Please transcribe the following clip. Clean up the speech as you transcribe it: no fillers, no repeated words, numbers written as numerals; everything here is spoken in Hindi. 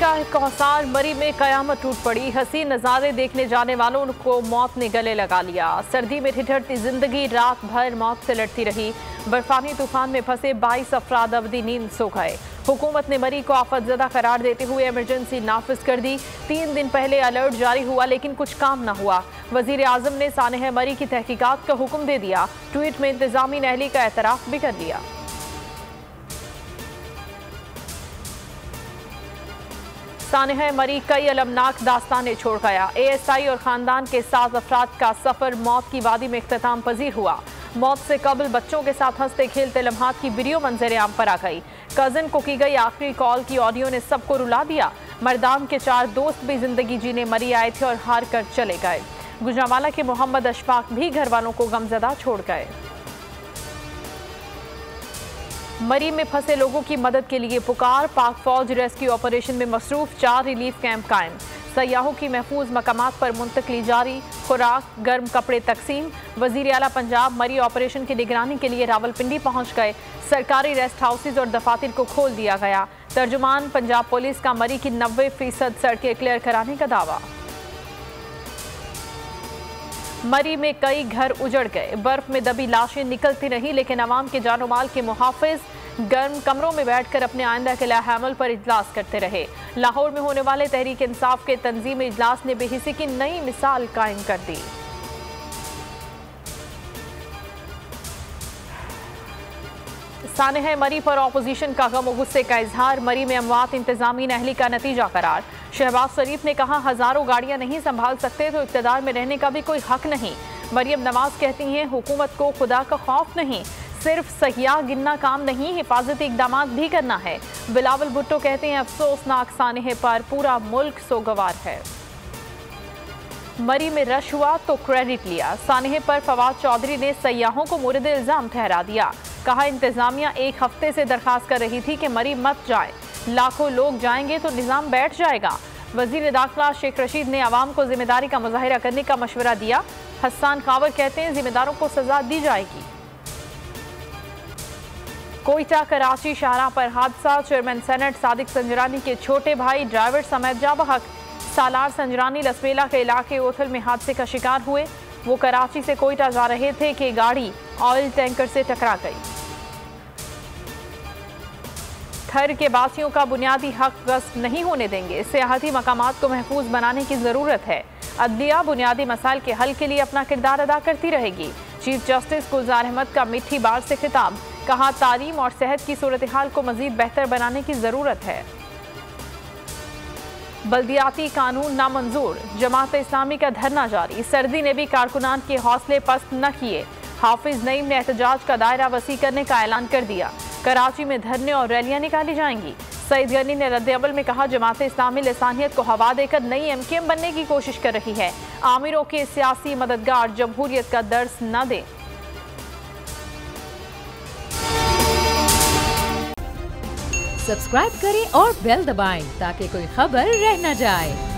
का कौसार मरी में कयामत टूट पड़ी। हसीन नज़ारे देखने जाने वालों को मौत ने गले लगा लिया। सर्दी में ठिठुरती जिंदगी रात भर मौत से लड़ती रही। बर्फानी तूफान में फंसे 22 अफराद अवधि नींद सो गए। हुकूमत ने मरी को आफतजदा करार देते हुए इमरजेंसी नाफिज कर दी। 3 दिन पहले अलर्ट जारी हुआ लेकिन कुछ काम न हुआ। वजीर आजम ने सानह मरी की तहकीकात का हुक्म दे दिया। ट्वीट में इंतजामी अहली का एतराफ भी कर लिया। सानह मरी कई अलमनाक दास्तानें छोड़ गया। ASI और खानदान के 7 अफराद का सफर मौत की वादी में इख्तिताम पजीर हुआ। मौत से कबल बच्चों के साथ हंसते खेलते लम्हात की वीडियो मंजर आम पर आ गई। कजन को की गई आखिरी कॉल की ऑडियो ने सबको रुला दिया। मर्दान के 4 दोस्त भी जिंदगी जीने मरी आए थे और हार कर चले गए। गुजरांवाला के मोहम्मद अशफाक भी घर वालों को गमजदा छोड़ गए। मरी में फंसे लोगों की मदद के लिए पुकार। पाक फौज रेस्क्यू ऑपरेशन में मसरूफ। 4 रिलीफ कैंप कायम। सयाहों की महफूज मकामात पर मुंतकली जारी। खुराक, गर्म कपड़े तकसीम। वजीर आला पंजाब मरी ऑपरेशन की निगरानी के लिए रावलपिंडी पहुंच गए। सरकारी रेस्ट हाउसेज और दफातर को खोल दिया गया। तर्जुमान पंजाब पुलिस का मरी की 90% सड़कें क्लियर कराने का दावा। मरी में कई घर उजड़ गए। बर्फ में दबी लाशें निकलती रहीं लेकिन अवाम के जानो माल के मुहाफिज गर्म कमरों में बैठकर अपने आइंदा के लाहमल पर इजलास करते रहे। लाहौर में होने वाले तहरीक इंसाफ के तंजीमी इजलास ने बेहिसी की नई मिसाल कायम कर दी। सानह मरी पर ऑपोजिशन का गम और गुस्से का इजहार। मरी में अमवात इंतजामी अहली का नतीजा करार। शहबाज शरीफ ने कहा, हजारों गाड़ियां नहीं संभाल सकते तो इक्तदार में रहने का भी कोई हक नहीं। मरियम नवाज कहती हैं, हुकूमत को खुदा का खौफ नहीं, सिर्फ सहिया गिनना काम नहीं, हिफाजती इकदाम भी करना है। बिलावल भुट्टो कहते हैं, अफसोसनाक सानह पर पूरा मुल्क सोगवार है। मरी में रश हुआ तो क्रेडिट लिया। सानह पर फवाद चौधरी ने सयाहों को मुर्द इल्जाम ठहरा दिया। कहा, इंतजामिया 1 हफ्ते से दरखास्त कर रही थी कि मरी मत जाए। लाखों लोग जाएंगे तो निजाम बैठ जाएगा। वजीर दाखिला शेख रशीद ने आवाम को जिम्मेदारी का मुजाहिरा करने का मशवरा दिया। हसन खावर कहते हैं, जिम्मेदारों को सजा दी जाएगी। कोयटा कराची शाहराह पर हादसा। चेयरमैन सेनेट सादिक संजरानी के छोटे भाई ड्राइवर समेत जाबहक। सालार संजरानी लसमेला के इलाके ओथल में हादसे का शिकार हुए। वो कराची से कोयटा जा रहे थे कि गाड़ी ऑयल टैंकर से टकरा गई। थर के बासियों का बुनियादी हक गस्प नहीं होने देंगे। सियाहती मकामात को महफूज बनाने की जरूरत है। अदलिया बुनियादी मसाइल के हल के लिए अपना किरदार अदा करती रहेगी। चीफ जस्टिस गुलजार अहमद का मिठी बार से खिताब। कहा, तालीम और सेहत की सूरत हाल को मजीद बेहतर बनाने की जरूरत है। बल्दियाती कानून नामंजूर। जमात इस्लामी का धरना जारी। सर्दी ने भी कारकुनान के हौसले पस्त न किए। हाफिज नईम ने एहतजाज का दायरा वसी करने का ऐलान कर दिया। कराची में धरने और रैलियां निकाली जाएंगी। सईद गनी ने रद्द-ए-अमल में कहा, जमात इस्लामी लिसानियत को हवा देकर नई MKM बनने की कोशिश कर रही है। आमिरों के सियासी मददगार जमहूरियत का दर्स न दें। सब्सक्राइब करें और बेल दबाएं ताकि कोई खबर रह न जाए।